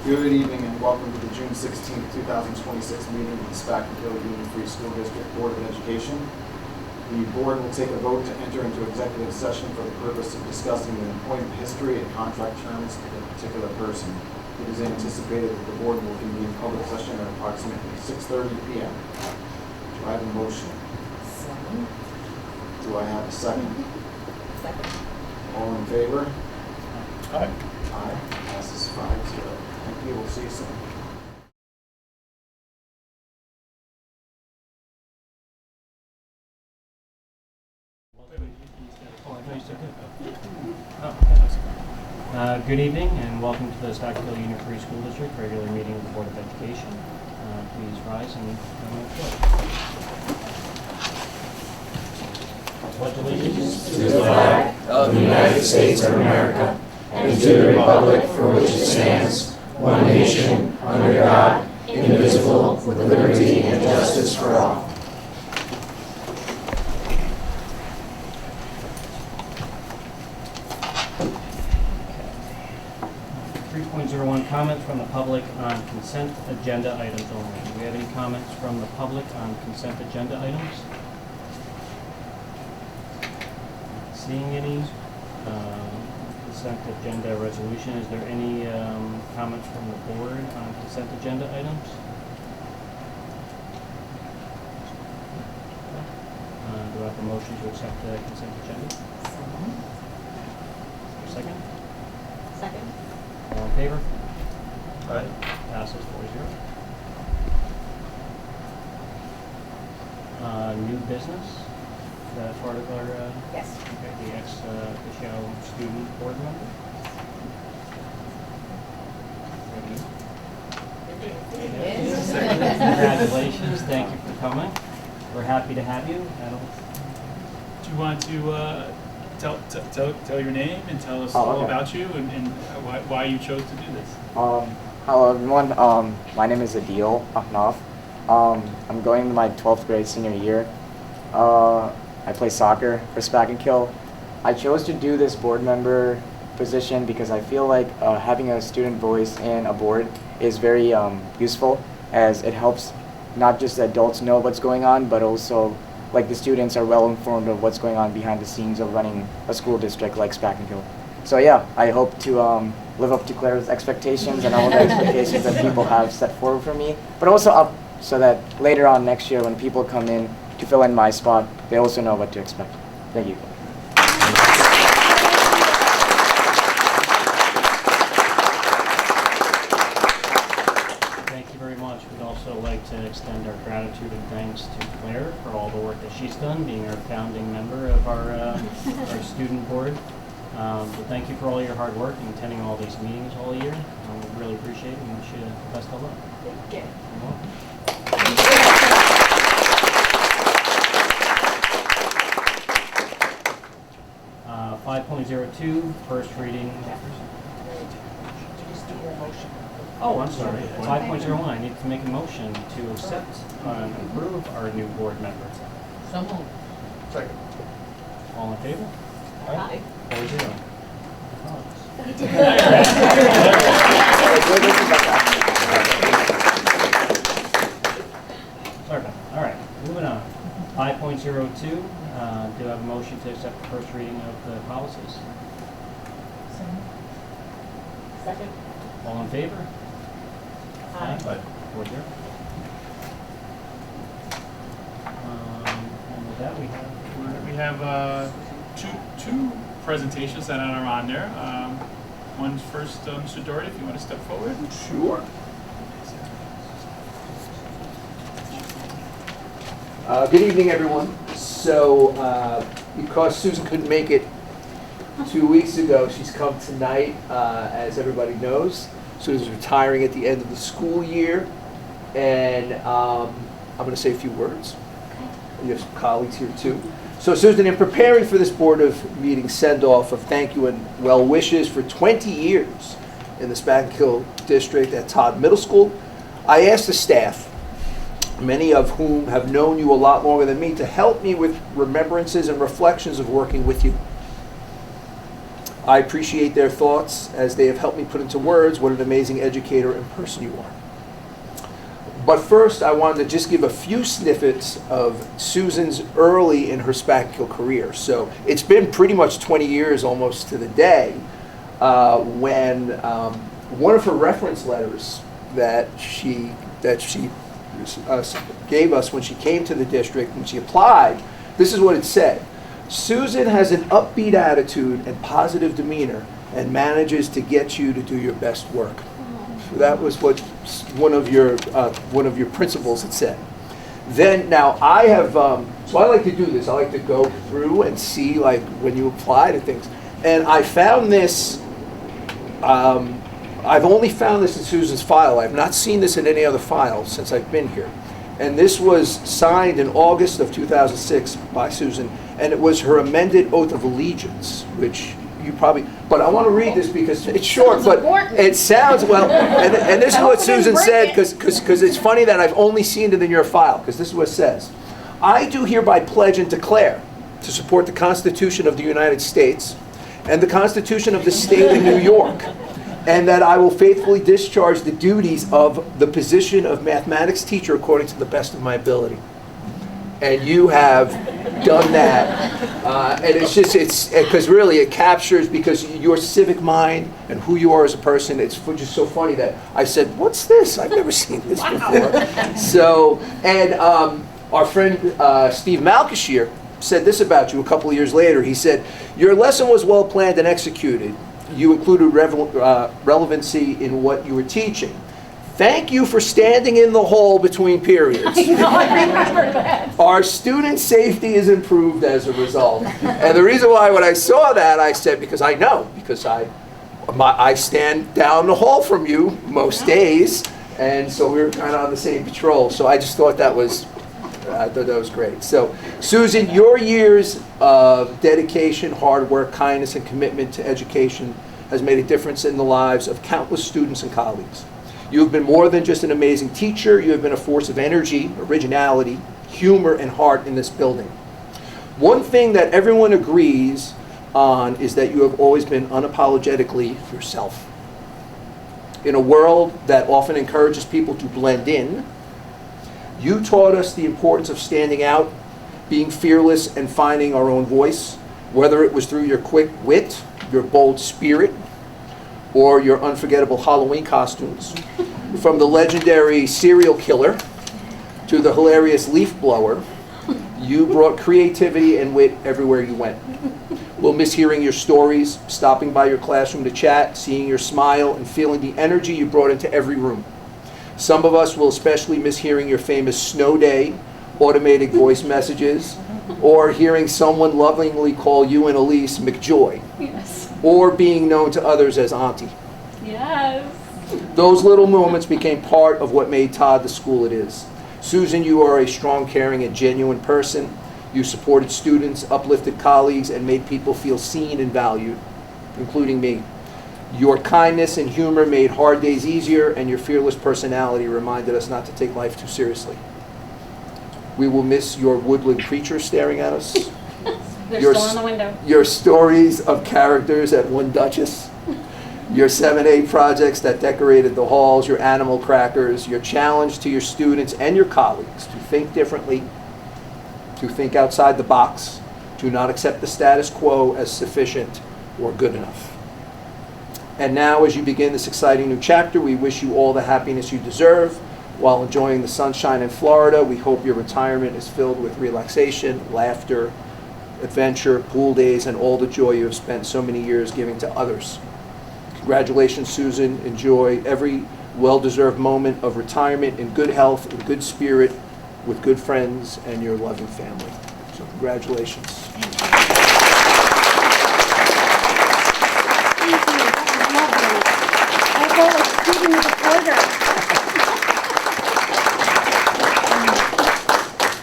Good evening and welcome to the June 16, 2026 meeting of the Spackman-Kill Union Free School District Board of Education. The board will take a vote to enter into executive session for the purpose of discussing the employment history and contract terms of a particular person. It is anticipated that the board will convene public session at approximately 6:30 p.m. Do I have a motion? Second. Do I have a second? Second. All in favor? Aye. Aye. Passes 5-0. Thank you. We'll see you soon. Good evening and welcome to the Spackman-Kill Union Free School District regular meeting of the Board of Education. Please rise and join the pledge. Pledge allegiance to the flag of the United States of America and to the republic for which it stands, one nation, under God, indivisible, with liberty and justice for all. 3.01 comments from the public on consent agenda items only. Do we have any comments from the public on consent agenda items? Seeing any consent agenda resolution, is there any comments from the board on consent agenda items? Do I have a motion to accept the consent agenda? Second? Second. All in favor? Aye. Passes 4-0. New business? Is that part of our, Yes. okay, the ex-officio student board member? Congratulations, thank you for coming. We're happy to have you. Do you want to tell your name and tell us all about you and why you chose to do this? Hello everyone. My name is Adil Ahnaf. I'm going into my 12th grade senior year. I play soccer for Spackman-Kill. I chose to do this board member position because I feel like having a student voice in a board is very useful, as it helps not just the adults know what's going on, but also like the students are well informed of what's going on behind the scenes of running a school district like Spackman-Kill. So yeah, I hope to live up to Claire's expectations and all the expectations that people have set forward for me, but also up so that later on next year when people come in to fill in my spot, they also know what to expect. Thank you. Thank you very much. We'd also like to extend our gratitude and thanks to Claire for all the work that she's done, being our founding member of our student board. So thank you for all your hard work and attending all these meetings all year. We really appreciate it and wish you the best of luck. Thank you. You're welcome. 5.02, first reading. Oh, I'm sorry. 5.01, I need to make a motion to accept and approve our new board member. So moved. Second. All in favor? Aye. 4-0. Sorry about that. All right, moving on. 5.02, do I have a motion to accept the first reading of the policies? Second. All in favor? Aye. 4-0. And with that, We have two presentations that are on there. One's first, Mr. Doherty, if you want to step forward. Sure. Good evening, everyone. So, because Susan couldn't make it 2 weeks ago, she's come tonight, as everybody knows. Susan's retiring at the end of the school year, and I'm going to say a few words. You have some colleagues here, too. So, Susan, in preparing for this Board of Meeting send-off of thank you and well wishes for 20 years in the Spackman-Kill District at Todd Middle School, I asked the staff, many of whom have known you a lot longer than me, to help me with remembrances and reflections of working with you. I appreciate their thoughts as they have helped me put into words what an amazing educator and person you are. But first, I wanted to just give a few snippets of Susan's early in her Spack & Kill career. So it's been pretty much 20 years almost to the day when one of her reference letters that she gave us when she came to the district, when she applied, this is what it said. Susan has an upbeat attitude and positive demeanor and manages to get you to do your best work. So that was what one of your principals had said. Then now I have, so I like to do this. I like to go through and see like when you apply to things. And I found this, I've only found this in Susan's file. I've not seen this in any other file since I've been here. And this was signed in August of 2006 by Susan, and it was her amended oath of allegiance, which you probably, but I want to read this because it's short, but it sounds, well, and this is what Susan said, because it's funny that I've only seen it in your file, because this is what it says. I do hereby pledge and declare to support the Constitution of the United States and the Constitution of the State of New York, and that I will faithfully discharge the duties of the position of mathematics teacher according to the best of my ability. And you have done that. And it's because really it captures, because your civic mind and who you are as a person, it's just so funny that I said, what's this? I've never seen this before. So, and our friend Steve Malkashir said this about you a couple of years later. He said, your lesson was well planned and executed. You included relevancy in what you were teaching. Thank you for standing in the hole between periods. I know, I remember that. Our student safety is improved as a result. And the reason why when I saw that, I said, because I know, because I stand down the hall from you most days, and so we were kind of on the same patrol. So I just thought that was great. So Susan, your years of dedication, hard work, kindness, and commitment to education has made a difference in the lives of countless students and colleagues. You have been more than just an amazing teacher. You have been a force of energy, originality, humor, and heart in this building. One thing that everyone agrees on is that you have always been unapologetically yourself. In a world that often encourages people to blend in, you taught us the importance of standing out, being fearless, and finding our own voice, whether it was through your quick wit, your bold spirit, or your unforgettable Halloween costumes. From the legendary serial killer to the hilarious leaf blower, you brought creativity and wit everywhere you went. We'll miss hearing your stories, stopping by your classroom to chat, seeing your smile, and feeling the energy you brought into every room. Some of us will especially miss hearing your famous snow day, automated voice messages, or hearing someone lovingly call you and Elise McJoy. Yes. Or being known to others as Auntie. Yes. Those little moments became part of what made Todd the school it is. Susan, you are a strong, caring, and genuine person. You supported students, uplifted colleagues, and made people feel seen and valued, including me. Your kindness and humor made hard days easier, and your fearless personality reminded us not to take life too seriously. We will miss your woodland creatures staring at us. They're Your still in the window. Your stories of characters at One Duchess, your 7A projects that decorated the halls, your animal crackers, your challenge to your students and your colleagues to think differently, to think outside the box, to not accept the status quo as sufficient or good enough. And now, as you begin this exciting new chapter, we wish you all the happiness you deserve. While enjoying the sunshine in Florida, we hope your retirement is filled with relaxation, laughter, adventure, pool days, and all the joy you have spent so many years giving to others. Congratulations, Susan. Enjoy every well-deserved moment of retirement in good health, in good spirit, with good friends and your loving family. So congratulations. Thank you. That was lovely. I felt like student of the quarter.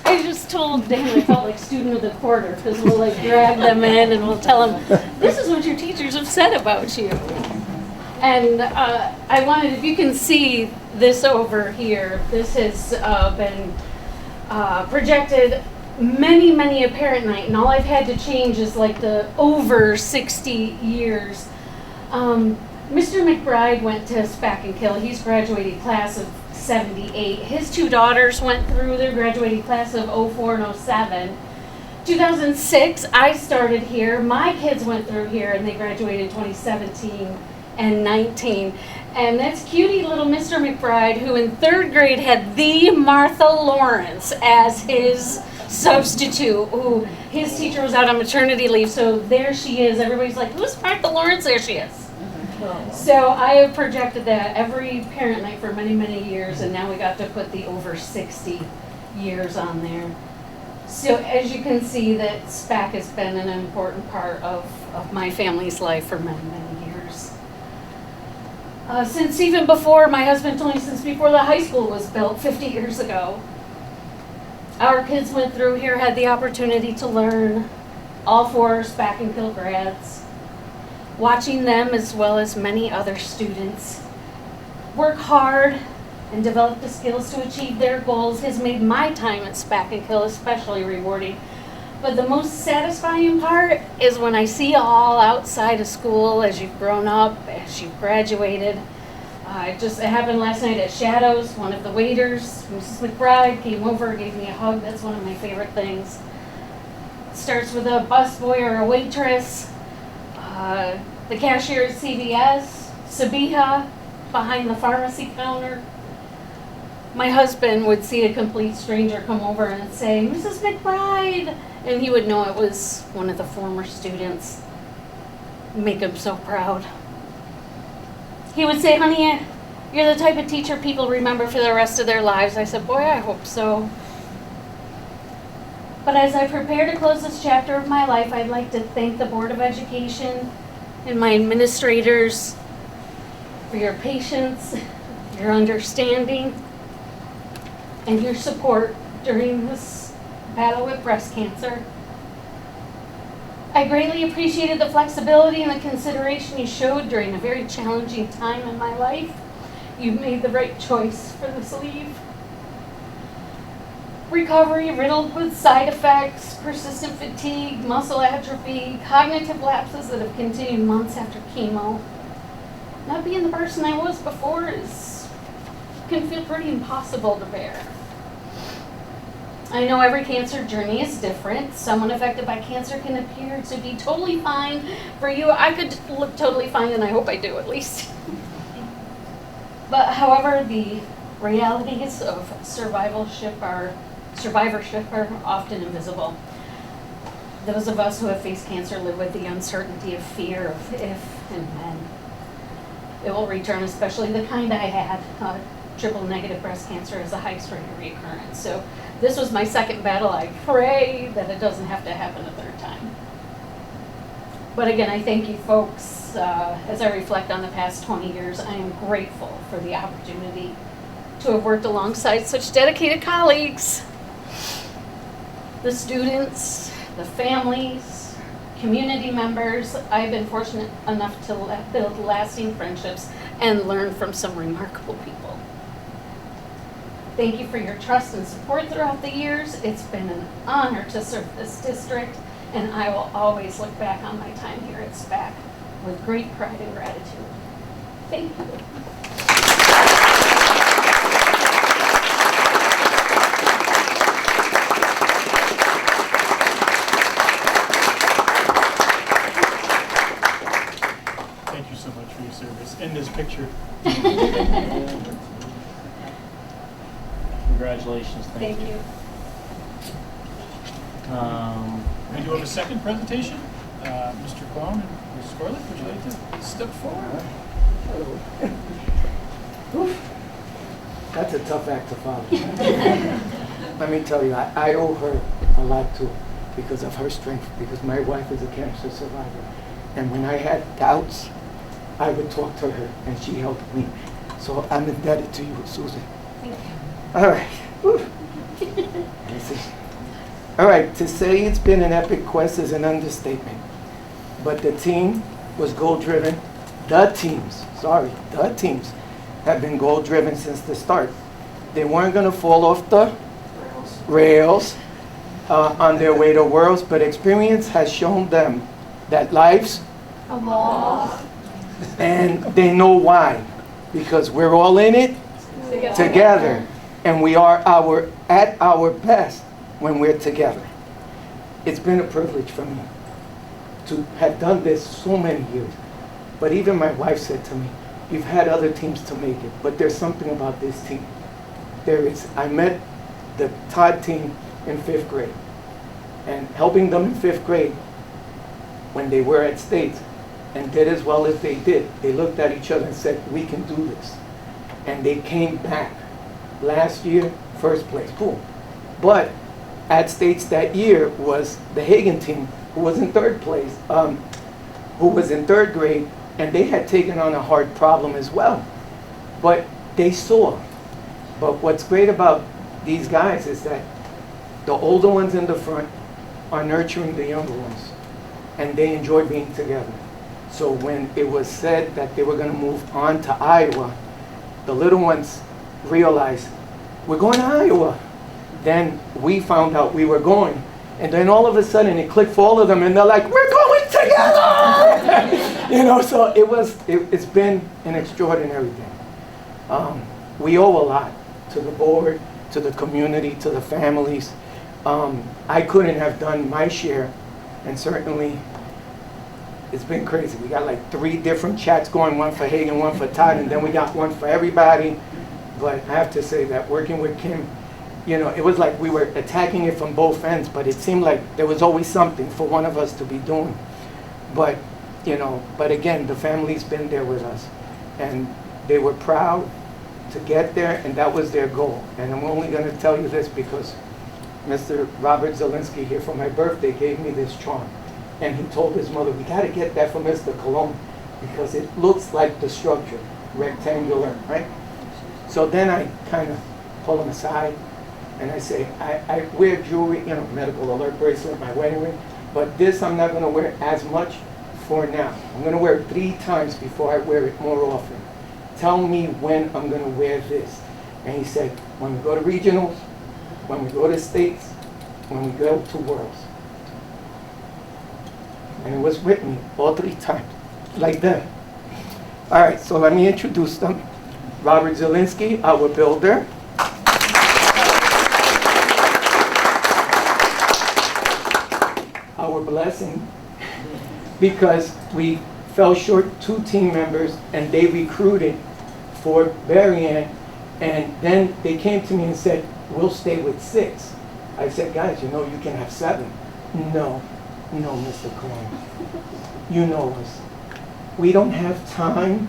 I just told Dan I felt like student of the quarter because we'll like drag them in and we'll tell them, this is what your teachers have said about you. And I wanted, if you can see this over here, this has been projected many, many a parent night, and all I've had to change is like the over 60 years. Mr. McBride went to Spack&Kill. He's graduating class of 78. His two daughters went through their graduating class of 04 and 07. 2006, I started here. My kids went through here and they graduated in 2017 and 19. And that's cutie little Mr. McBride, who in third grade had the Martha Lawrence as his substitute, who his teacher was out on maternity leave. So there she is. Everybody's like, who's Martha Lawrence? There she is. So I have projected that every parent night for many, many years, and now we got to put the over 60 years on there. So as you can see, that SPAC has been an important part of my family's life for many, many years. Since even before, my husband told me, since before the high school was built 50 years ago, our kids went through here, had the opportunity to learn, all four Spack&Kill grads. Watching them, as well as many other students, work hard and develop the skills to achieve their goals has made my time at Spack&Kill especially rewarding. But the most satisfying part is when I see you all outside of school as you've grown up, as you've graduated. It happened last night at Shadows. One of the waiters, Mrs. McBride, came over, gave me a hug. That's one of my favorite things. It starts with a busboy or a waitress. The cashier at CVS, Sabiha behind the pharmacy counter. My husband would see a complete stranger come over and say, Mrs. McBride, and he would know it was one of the former students. Make him so proud. He would say, honey, you're the type of teacher people remember for the rest of their lives. I said, boy, I hope so. But as I prepare to close this chapter of my life, I'd like to thank the Board of Education and my administrators for your patience, your understanding, and your support during this battle with breast cancer. I greatly appreciated the flexibility and the consideration you showed during a very challenging time in my life. You've made the right choice for this leave. Recovery riddled with side effects, persistent fatigue, muscle atrophy, cognitive lapses that have continued months after chemo. Not being the person I was before can feel pretty impossible to bear. I know every cancer journey is different. Someone affected by cancer can appear to be totally fine. For you, I could look totally fine, and I hope I do at least. But however, the realities of survivorship are often invisible. Those of us who have faced cancer live with the uncertainty of fear of if and when it will return, especially the kind I had. Triple negative breast cancer is the highest rate of recurrence. So this was my second battle. I pray that it doesn't have to happen a third time. But again, I thank you folks. As I reflect on the past 20 years, I am grateful for the opportunity to have worked alongside such dedicated colleagues. The students, the families, community members. I've been fortunate enough to build lasting friendships and learn from some remarkable people. Thank you for your trust and support throughout the years. It's been an honor to serve this district, and I will always look back on my time here at SPAC with great pride and gratitude. Thank you. Thank you so much for your service in this picture. Congratulations, thank you. We do have a second presentation. Mr. Kwon and Ms. Scorlett, would you like to step forward? That's a tough act to follow. Let me tell you, I owe her a lot too because of her strength, because my wife is a cancer survivor. And when I had doubts, I would talk to her and she helped me. So I'm indebted to you, Susan. Thank you. All right. Let's see. All right, to say it's been an epic quest is an understatement. But the team was goal-driven. The teams have been goal-driven since the start. They weren't going to fall off the rails. on their way to Worlds, but experience has shown them that lives, and they know why, because we're all in it together, and we are at our best when we're together. It's been a privilege for me to have done this so many years. But even my wife said to me, you've had other teams to make it, but there's something about this team. There is. I met the Todd team in 5th grade, and helping them in 5th grade when they were at States and did as well as they did, they looked at each other and said, we can do this. And they came back. Last year, 1st place, cool. But at States that year was the Hagen team, who was in 3rd place, who was in 3rd grade, and they had taken on a hard problem as well. But they saw. But what's great about these guys is that the older ones in the front are nurturing the younger ones, and they enjoy being together. So when it was said that they were going to move on to Iowa, the little ones realized, we're going to Iowa. Then we found out we were going. And then all of a sudden it clicked for all of them, and they're like, we're going together! You know, so it's been an extraordinary thing. We owe a lot to the board, to the community, to the families. I couldn't have done my share, and certainly it's been crazy. We got like 3 different chats going, one for Hagen, one for Todd, and then we got one for everybody. But I have to say that working with Kim, you know, it was like we were attacking it from both ends, but it seemed like there was always something for one of us to be doing. But, you know, but again, the family's been there with us, and they were proud to get there, and that was their goal. And I'm only going to tell you this because Mr. Robert Zielinski here for my birthday gave me this charm. And he told his mother, we got to get that for Mr. Colon because it looks like the structure, rectangular, right? So then I kind of pull him aside and I say, I wear jewelry, you know, medical alert bracelet, my wedding ring, but this I'm not going to wear as much for now. I'm going to wear it 3 times before I wear it more often. Tell me when I'm going to wear this. And he said, when we go to regionals, when we go to States, when we go to Worlds. And it was with me all 3 times, like that. All right, so let me introduce them. Robert Zielinski, our builder. Our blessing, because we fell short 2 team members and they recruited for Berrien, and then they came to me and said, we'll stay with 6. I said, guys, you know you can have 7. No, Mr. Cohen, you know us. We don't have time.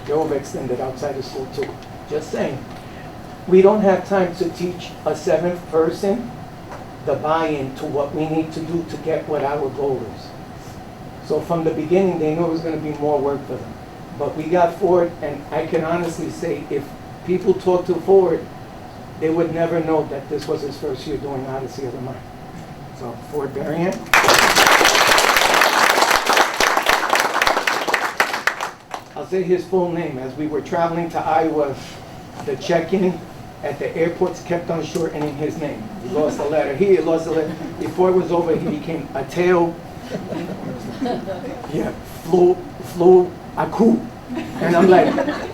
They're overextended outside of school too. Just saying. We don't have time to teach a 7th person the buy-in to what we need to do to get what our goal is. So from the beginning, they knew it was going to be more work for them. But we got Ford, and I can honestly say, if people talk to Ford, they would never know that this was his first year doing Odyssey of the Mind. So Ford Berrien. I'll say his full name. As we were traveling to Iowa, the check-in at the airports kept on shortening his name. He lost a letter here, lost a letter. Before it was over, he became Ateo. Yeah, Flo Aku. And I'm like,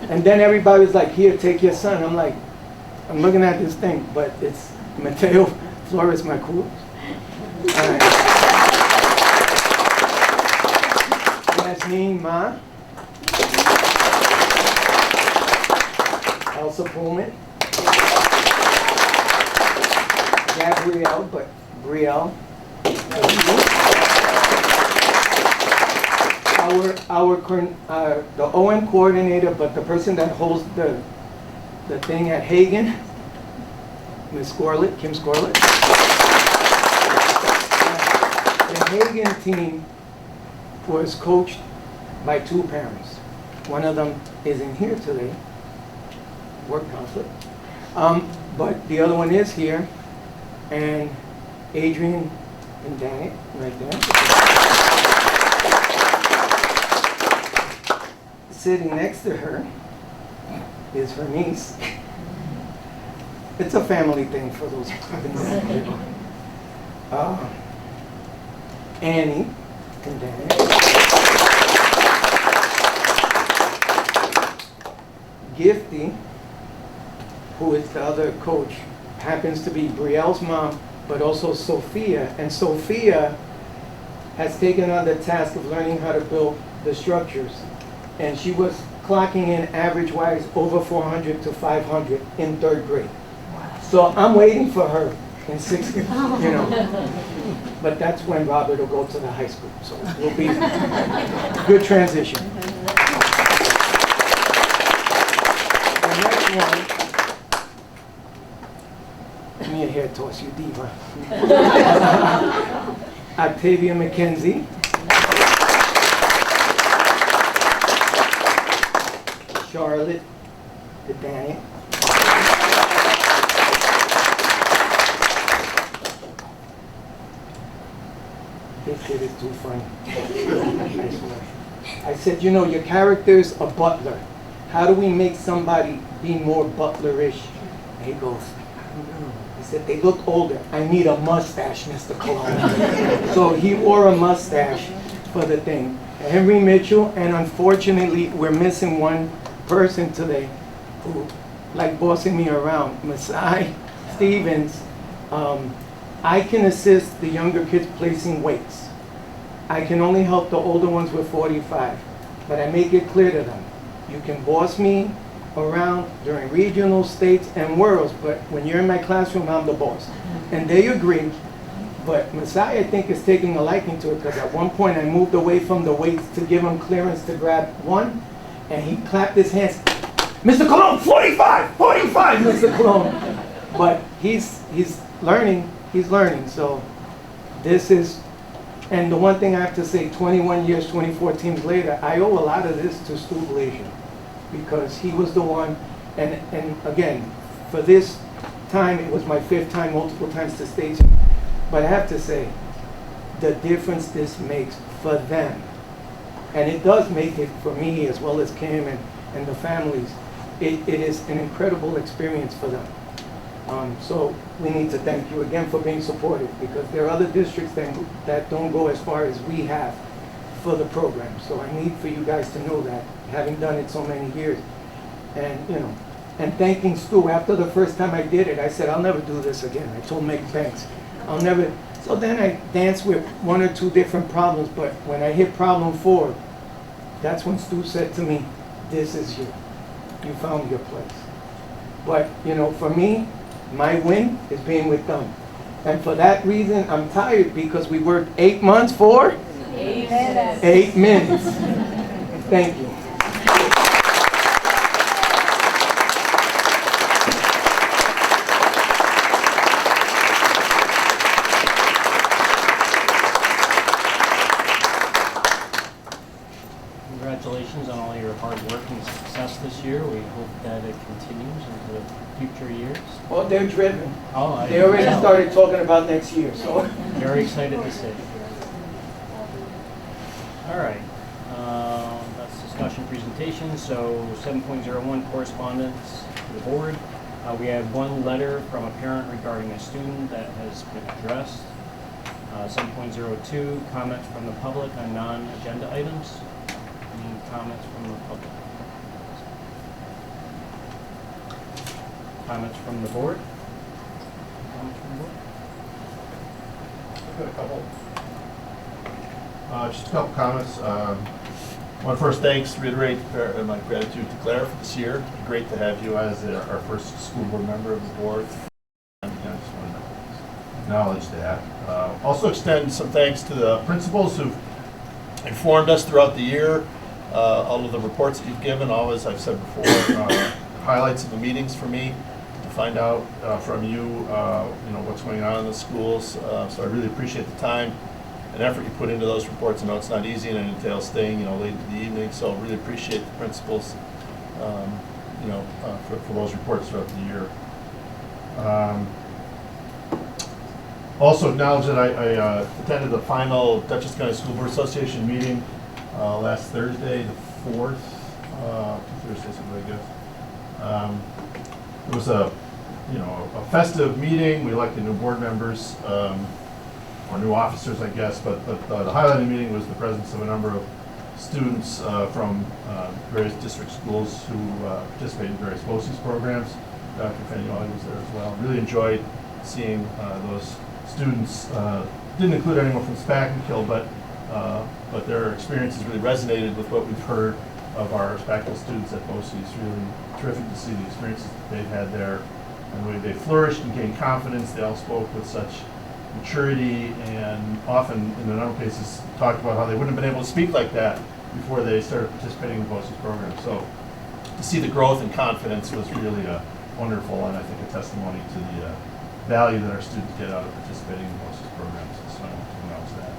and then everybody was like, here, take your son. I'm like, I'm looking at this thing, but it's Mateo Flores Macu. Right. Yasmin Ma. Elsa Pullman. Gabrielle, but Brielle. The OM coordinator, but the person that holds the thing at Hagen, Ms. Scorlett, Kim Scorlett. The Hagen team was coached by 2 parents. One of them isn't here today, work conflict. But the other one is here, and Adrian and Danny, right there. Sitting next to her is her niece. It's a family thing for those people. Annie and Danny. Gifty, who is the other coach, happens to be Brielle's mom, but also Sophia. And Sophia has taken on the task of learning how to build the structures. And she was clocking in average-wise over 400 to 500 in 3rd grade. So I'm waiting for her in 6th grade, you know. But that's when Robert will go to the high school. So it will be a good transition. The next one, give me a hair toss, you diva. Octavia McKenzie. Charlotte Danny. This kid is too funny. I said, you know, your character's a butler. How do we make somebody be more butlerish? And he goes, I don't know. He said, they look older. I need a mustache, Mr. Cologne. So he wore a mustache for the thing. Henry Mitchell, and unfortunately, we're missing one person today who, like bossing me around, Masai Stevens. I can assist the younger kids placing weights. I can only help the older ones with 45, but I make it clear to them. You can boss me around during regional, states, and worlds, but when you're in my classroom, I'm the boss. And they agree, but Masai, I think, is taking a liking to it, because at one point I moved away from the weights to give him clearance to grab one, and he clapped his hands, Mr. Cologne, 45, 45, Mr. Cologne. But he's learning, so this is, and the one thing I have to say, 21 years, 24 teams later, I owe a lot of this to Stu Glazier, because he was the one, and again, for this time, it was my 5th time, multiple times to stage him. But I have to say, the difference this makes for them, and it does make it for me as well as Kim and the families, it is an incredible experience for them. So we need to thank you again for being supportive, because there are other districts that don't go as far as we have for the program. So I need for you guys to know that, having done it so many years. And, you know, and thanking Stu. After the first time I did it, I said, I'll never do this again. I told Meg Banks, I'll never. So then I danced with 1 or 2 different problems, but when I hit problem 4, that's when Stu said to me, this is you. You found your place. But, you know, for me, my win is being with them. And for that reason, I'm tired, because we worked 8 months for 8 minutes. 8 minutes. Thank you. Congratulations on all your hard work and success this year. We hope that it continues into future years. Well, they're driven. Oh, I They already can tell. started talking about next year, so. Very excited to see. All right, that's discussion presentation. So 7.01 correspondence to the board. We have one letter from a parent regarding a student that has been addressed. 7.02 comments from the public on non-agenda items. Any comments from the public? Comments from the board? Comments from the board? I've got a couple. Just a couple comments. I want to first reiterate my gratitude to Claire for this year. Great to have you as our first school board member of the board. And, I just want to acknowledge that. Also extend some thanks to the principals who've informed us throughout the year. All of the reports that you've given, always, I've said before, highlights of the meetings for me to find out from you, what's going on in the schools. So I really appreciate the time and effort you put into those reports. I know it's not easy, and it entails staying, late in the evening. So really appreciate the principals, for those reports throughout the year. Also acknowledge that I attended the final Dutchess County School Board Association meeting last Thursday, the 4th, Thursdays, I guess. It was a festive meeting. We elected new board members. or new officers, I guess, but the highlight of the meeting was the presence of a number of students from various district schools who participate in various BOCES programs. Dr. Fanioli was there as well. Really enjoyed seeing those students. Didn't include anyone from SPAC and KIL, but their experiences really resonated with what we've heard of our SPAC students at BOCES. Really terrific to see the experiences that they've had there and the way they flourished and gained confidence. They all spoke with such maturity and often, in a number of cases, talked about how they wouldn't have been able to speak like that before they started participating in the BOCES program. So to see the growth and confidence was really wonderful, and I think a testimony to the value that our students get out of participating in the BOCES programs. So I want to announce that.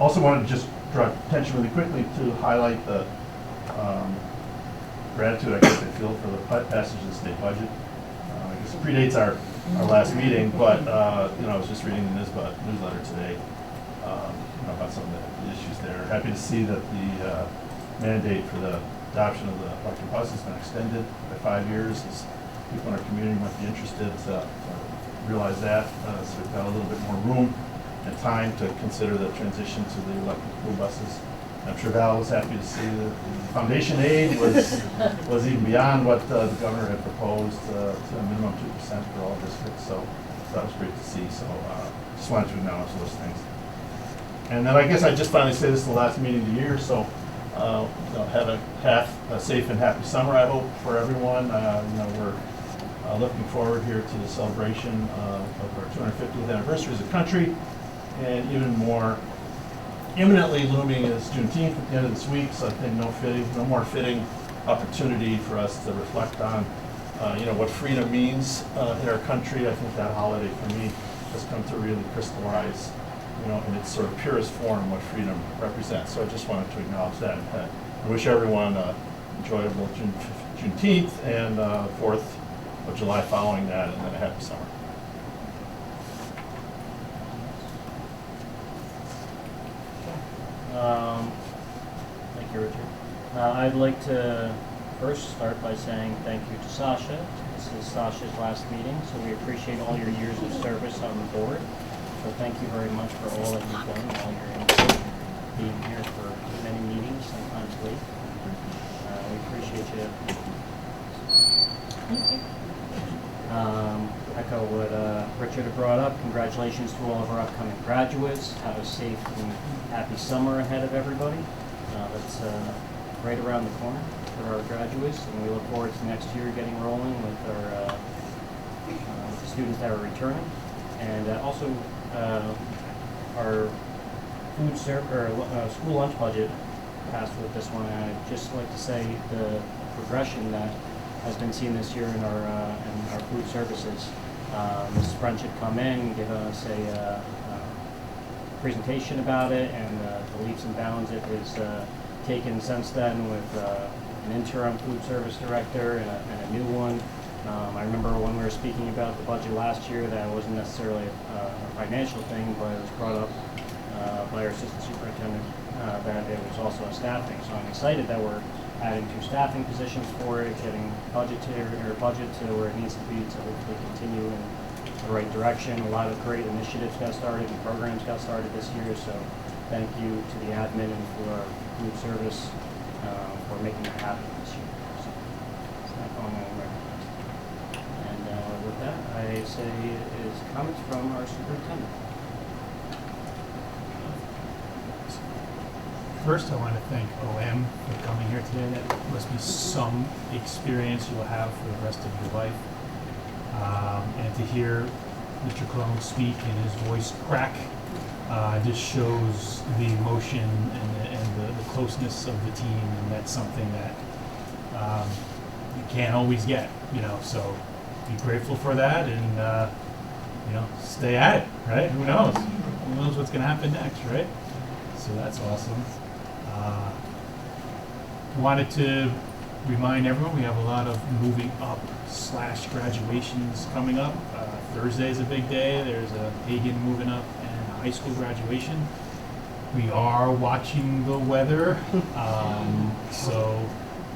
Also wanted to just draw attention really quickly to highlight the gratitude I guess I feel for the passage of the state budget. I guess it predates our last meeting, but I was just reading the NISBA newsletter today about some of the issues there. Happy to see that the mandate for the adoption of the electric bus has been extended by 5 years. As people in our community might be interested to realize that, so we've got a little bit more room and time to consider the transition to the electric school buses. I'm sure Val was happy to see that the foundation aid was even beyond what the governor had proposed, to a minimum 2% for all districts. So that was great to see. So just wanted to acknowledge those things. And then I guess I just finally say this is the last meeting of the year. So have a safe and happy summer, I hope, for everyone. We're looking forward here to the celebration of our 250th anniversary as a country, and even more imminently looming is Juneteenth at the end of this week. So I think no more fitting opportunity for us to reflect on, what freedom means in our country. I think that holiday for me has come to really crystallize, in its sort of purest form, what freedom represents. So I just wanted to acknowledge that. I wish everyone enjoyable Juneteenth and 4th of July following that, and then a happy summer. Thank you, Richard. I'd like to first start by saying thank you to Sasha. This is Sasha's last meeting, so we appreciate all your years of service on the board. So thank you very much for all that you've done, all your input, being here for many meetings, sometimes late. We appreciate you. Echo what Richard had brought up. Congratulations to all of our upcoming graduates. Have a safe and happy summer ahead of everybody. That's right around the corner for our graduates, and we look forward to next year getting rolling with our students that are returning. And also our school lunch budget passed with this one. And I'd just like to say the progression that has been seen this year in our food services. Mrs. French had come in, give us a presentation about it, and the leaps and bounds it has taken since then with an interim food service director and a new one. I remember when we were speaking about the budget last year that it wasn't necessarily a financial thing, but it was brought up by our assistant superintendent that it was also a staffing. So I'm excited that we're adding 2 staffing positions for it, getting budget to where it needs to be to hopefully continue in the right direction. A lot of great initiatives got started and programs got started this year, so thank you to the admin and for our food service for making that happen this year. So it's not going anywhere. And with that, I say is comments from our superintendent. First, I want to thank OM for coming here today. That must be some experience you'll have for the rest of your life. And to hear Mr. Cologne speak and his voice crack just shows the emotion and the closeness of the team, and that's something that you can't always get, so be grateful for that and, stay at it, right? Who knows? Who knows what's going to happen next, right? So that's awesome. Wanted to remind everyone we have a lot of moving up / graduations coming up. Thursday is a big day. There's a pagan moving up and a high school graduation. We are watching the weather, so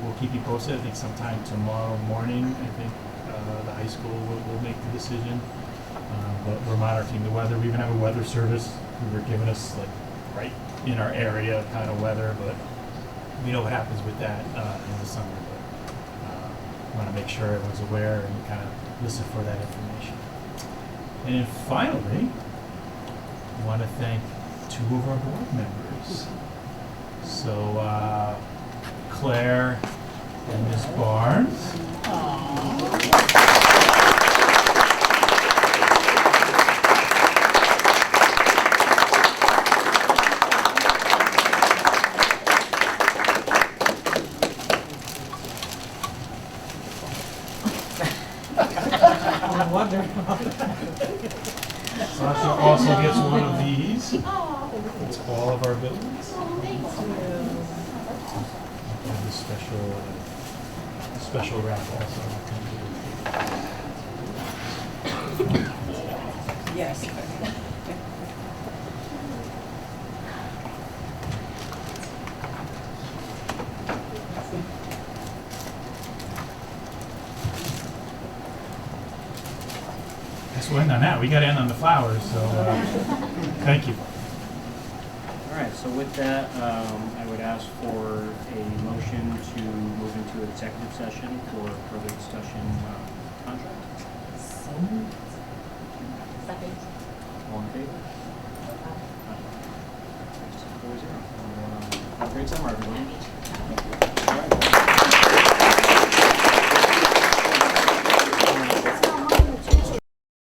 we'll keep you posted. I think sometime tomorrow morning, the high school will make the decision. But we're monitoring the weather. We even have a weather service who were giving us like right in our area kind of weather, but we know what happens with that in the summer. But want to make sure everyone's aware and kind of listen for that information. And then finally, I want to thank 2 of our board members. So Claire and Ms. Barnes. Sasha also gets one of these. It's all of our buildings. And this special wrap also. Yes. Guess we'll end on that. We got to end on the flowers, so thank you. All right, so with that, I would ask for a motion to move into executive session for further discussion contract. Second. All in favor? 4-0. Have a great summer, everyone.